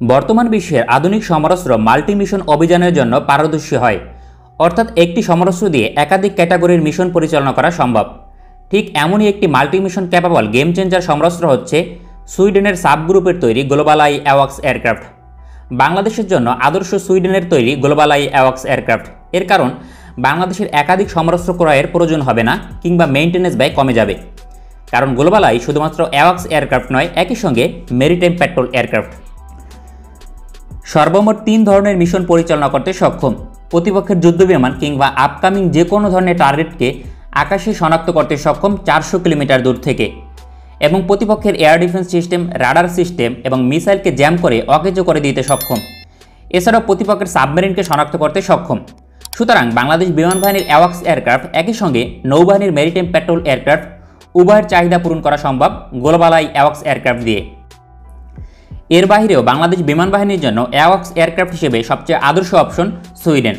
বর্তমান বিশ্বের আধুনিক সমরাস্ত্র মাল্টি মিশন অভিযানের জন্য পারদর্শী হয়, অর্থাৎ একটি সমরাস্ত্র দিয়ে একাধিক ক্যাটাগরির মিশন পরিচালনা করা সম্ভব। ঠিক এমনই একটি multi mission capable game changer সমরাস্ত্র হচ্ছে সুইডেনের সাব গ্রুপের তৈরি গ্লোবালআই অ্যাওয়াক্স এয়ারক্রাফট। বাংলাদেশের জন্য আদর্শ সুইডেনের তৈরি গ্লোবালআই অ্যাওয়াক্স এয়ারক্রাফট। এর কারণ বাংলাদেশের একাধিক সমরাস্ত্র ক্রয়ের প্রয়োজন হবে না কিংবা মেইনটেনেন্স ব্যয় কমে যাবে, কারণ গ্লোবালআই শুধুমাত্র অ্যাওয়াক্স এয়ারক্রাফট নয়, একই সঙ্গে মেরিটাইম পেট্রোল এয়ারক্রাফট। সর্বমোট 3 ধরনের মিশন পরিচালনা করতে সক্ষম। প্রতিপক্ষের যুদ্ধবিমান কিংবা আপকামিং যে কোনো ধরনের টার্গেটকে আকাশে শনাক্ত করতে সক্ষম 400 কিলোমিটার দূর থেকে, এবং প্রতিপক্ষের air defence system, radar system এবং মিসাইলকে জ্যাম করে অকেজো করে দিতে সক্ষম। এছাড়াও প্রতিপক্ষের সাবমেরিনকে শনাক্ত করতে সক্ষম। সুতরাং বাংলাদেশ বিমান বাহিনীর অ্যাওয়াক্স এয়ারক্রাফট একই সঙ্গে নৌবাহিনীর মেরিটাইম পেট্রোল এয়ারক্রাফট উভয়ের চাহিদা পূরণ করা সম্ভব গ্লোবালআই অ্যাওয়াক্স এয়ারক্রাফট দিয়ে। এর বাইরেও বাংলাদেশ বিমান বাহিনীর জন্য অ্যাওয়াক্স এয়ারক্রাফট হিসেবে সবচেয়ে আদর্শ অপশন সুইডেন।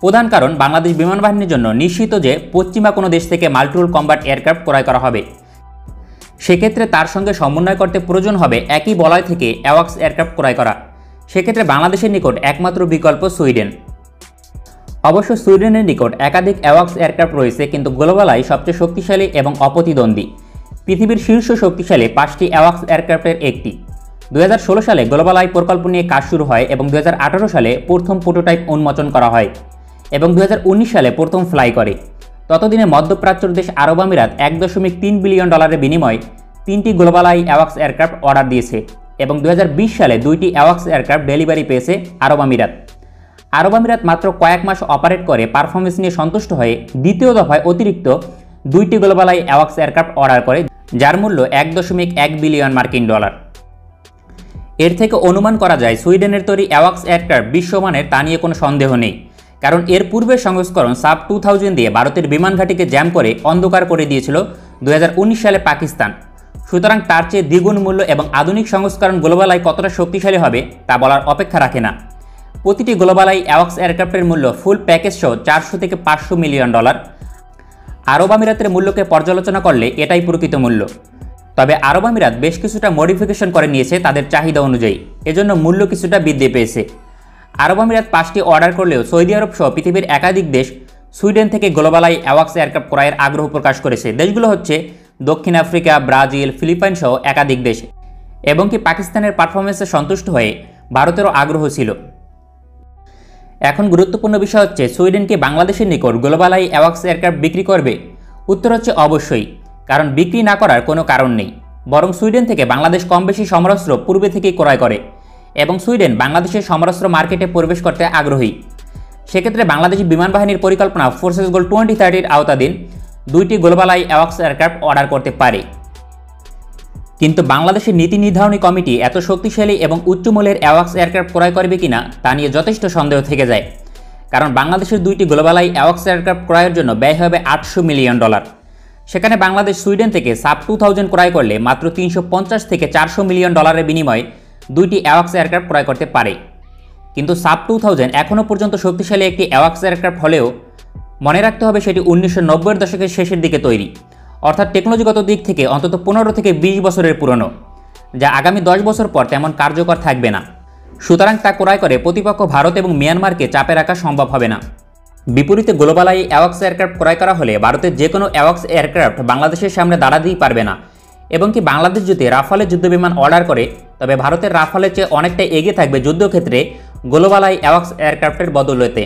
প্রধান কারণ বাংলাদেশ বিমান বাহিনীর জন্য নিশ্চিত যে পশ্চিমা কোনো দেশ থেকে মাল্টিরোল কম্ব্যাট এয়ারক্রাফট ক্রয় করা হবে। সেক্ষেত্রে তার সঙ্গে সমন্বয় করতে প্রয়োজন হবে একই বলয় থেকে অ্যাওয়াক্স এয়ারক্রাফট ক্রয় করা। সেক্ষেত্রে বাংলাদেশের নিকট একমাত্র বিকল্প সুইডেন। অবশ্য সুইডেনের নিকট একাধিক অ্যাওয়াক্স এয়ারক্রাফট রয়েছে, কিন্তু গ্লোবালআই সবচেয়ে শক্তিশালী এবং অপ্রতিদ্বন্দ্বী। পৃথিবীর শীর্ষ শক্তিশালী 5টি অ্যাওয়াক্স এয়ারক্রাফটের একটি। 2016 সালে গ্লোবালআই প্রকল্প নিয়ে কাজ শুরু হয় এবং 2018 সালে প্রথম প্রোটোটাইপ উন্মোচন করা হয় এবং 2019 সালে প্রথম ফ্লাই করে। ততদিনে মধ্যপ্রাচ্যের দেশ আরব আমিরাত $1.3 বিলিয়ন বিনিময়ে 3টি গ্লোবালআই অ্যাওয়াক্স এয়ারক্রাফট অর্ডার দিয়েছে এবং 2020 সালে 2টি অ্যাওয়াক্স এয়ারক্রাফট ডেলিভারি পেয়েছে আরব আমিরাত। আরব আমিরাত মাত্র কয়েক মাস অপারেট করে পারফরমেন্স নিয়ে সন্তুষ্ট হয়ে দ্বিতীয় দফায় অতিরিক্ত 2টি গ্লোবালআই অ্যাওয়াক্স এয়ারক্রাফট অর্ডার করে, যার মূল্য $1.1 বিলিয়ন। এর থেকে অনুমান করা যায় সুইডেনের তৈরি অ্যাওয়াক্স এয়ারক্রাফট বিশ্বমানের, তা নিয়ে কোনো সন্দেহ নেই, কারণ এর পূর্বের সংস্করণ সাব 2000 দিয়ে ভারতের বিমান ঘাঁটিকে জ্যাম করে অন্ধকার করে দিয়েছিল 2019 সালে পাকিস্তান। সুতরাং তার চেয়ে দ্বিগুণ মূল্য এবং আধুনিক সংস্করণ গ্লোবালআই কতটা শক্তিশালী হবে তা বলার অপেক্ষা রাখে না। প্রতিটি গ্লোবালআই অ্যাওয়াক্স এয়ারক্রাফটের মূল্য ফুল প্যাকেজ সহ $400 থেকে $500 মিলিয়ন। আরব আমিরাতের মূল্যকে পর্যালোচনা করলে এটাই প্রকৃত মূল্য। তবে আরব আমিরাত বেশ কিছুটা মডিফিকেশন করে নিয়েছে তাদের চাহিদা অনুযায়ী, এজন্য মূল্য কিছুটা বৃদ্ধি পেয়েছে। আরব আমিরাত 5টি অর্ডার করলেও সৌদি আরব সহ পৃথিবীর একাধিক দেশ সুইডেন থেকে গ্লোবালআই অ্যাওয়াক্স এয়ারক্রাফট ক্রয়ের আগ্রহ প্রকাশ করেছে। দেশগুলো হচ্ছে দক্ষিণ আফ্রিকা, ব্রাজিল, ফিলিপাইন সহ একাধিক দেশ, এবং কি পাকিস্তানের পারফরমেন্সে সন্তুষ্ট হয়ে ভারতেরও আগ্রহ ছিল। এখন গুরুত্বপূর্ণ বিষয় হচ্ছে সুইডেন কি বাংলাদেশের নিকট গ্লোবালআই অ্যাওয়াক্স এয়ারক্রাফট বিক্রি করবে? উত্তর হচ্ছে অবশ্যই, কারণ বিক্রি না করার কোনো কারণ নেই। বরং সুইডেন থেকে বাংলাদেশ কম বেশি সমরাস্ত্র পূর্বে থেকেই ক্রয় করে এবং সুইডেন বাংলাদেশের সমরাস্ত্র মার্কেটে প্রবেশ করতে আগ্রহী। সেক্ষেত্রে বাংলাদেশি বিমান বাহিনীর পরিকল্পনা ফোর্সেস গোল 2030 আওতাধীন 2টি গ্লোবালআই অ্যাওয়াক্স এয়ারক্রাফট অর্ডার করতে পারে। কিন্তু বাংলাদেশের নীতি নির্ধারণী কমিটি এত শক্তিশালী এবং উচ্চমূল্যের অ্যাওয়াক্স এয়ারক্রাফট ক্রয় করবে কিনা তা নিয়ে যথেষ্ট সন্দেহ থেকে যায়, কারণ বাংলাদেশের 2টি গ্লোবালআই অ্যাওয়াক্স এয়ারক্রাফট ক্রয়ের জন্য ব্যয় হবে $800 মিলিয়ন। সেখানে বাংলাদেশ সুইডেন থেকে সাব 2000 ক্রয় করলে মাত্র $350 থেকে $400 মিলিয়ন বিনিময়ে 2টি অ্যাওয়াক্স এয়ারক্রাফট ক্রয় করতে পারে। কিন্তু সাব 2000 এখনও পর্যন্ত শক্তিশালী একটি অ্যাওয়াক্স এয়ারক্রাফট হলেও মনে রাখতে হবে সেটি 1990-এর দশকের শেষের দিকে তৈরি, অর্থাৎ টেকনোলজিগত দিক থেকে অন্তত 15 থেকে 20 বছরের পুরনো, যা আগামী 10 বছর পর তেমন কার্যকর থাকবে না। সুতরাং তা ক্রয় করে প্রতিপক্ষ ভারত এবং মিয়ানমারকে চাপে রাখা সম্ভব হবে না। বিপরীতে গ্লোবালআই অ্যাওয়াক্স এয়ারক্রাফট ক্রয় করা হলে ভারতের যে কোনো অ্যাওয়াক্স এয়ারক্রাফট বাংলাদেশের সামনে দাঁড়াতেই পারবে না, এবং কি বাংলাদেশ যদি রাফালের যুদ্ধবিমান অর্ডার করে তবে ভারতের রাফালের চেয়ে অনেকটা এগিয়ে থাকবে যুদ্ধক্ষেত্রে গ্লোবালআই অ্যাওয়াক্স এয়ারক্রাফটের বদৌলতে।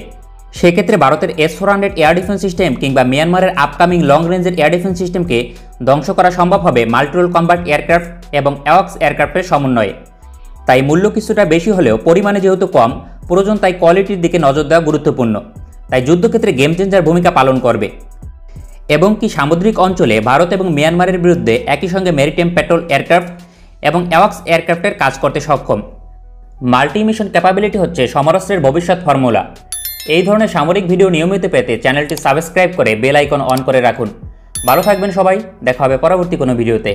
সেক্ষেত্রে ভারতের S-400 এয়ার ডিফেন্স সিস্টেম কিংবা মিয়ানমারের আপকামিং লং রেঞ্জের এয়ার ডিফেন্স সিস্টেমকে ধ্বংস করা সম্ভব হবে মাল্টিরোল কম্ব্যাট এয়ারক্রাফট এবং অ্যাওয়াক্স এয়ারক্রাফটের সমন্বয়ে। তাই মূল্য কিছুটা বেশি হলেও পরিমাণে যেহেতু কম, প্রয়োজন তাই কোয়ালিটির দিকে নজর দেওয়া গুরুত্বপূর্ণ। তাই যুদ্ধক্ষেত্রে গেম চেঞ্জার ভূমিকা পালন করবে, এবং কি সামুদ্রিক অঞ্চলে ভারত এবং মিয়ানমারের বিরুদ্ধে একই সঙ্গে মেরিটাইম পেট্রোল এয়ারক্রাফট এবং অ্যাওয়াক্স এয়ারক্রাফটের কাজ করতে সক্ষম। মাল্টি মিশন ক্যাপাবিলিটি হচ্ছে সমরাস্ত্রের ভবিষ্যৎ ফর্মুলা। এই ধরনের সামরিক ভিডিও নিয়মিত পেতে চ্যানেলটি সাবস্ক্রাইব করে বেল আইকন অন করে রাখুন। ভালো থাকবেন সবাই, দেখা হবে পরবর্তী কোনো ভিডিওতে।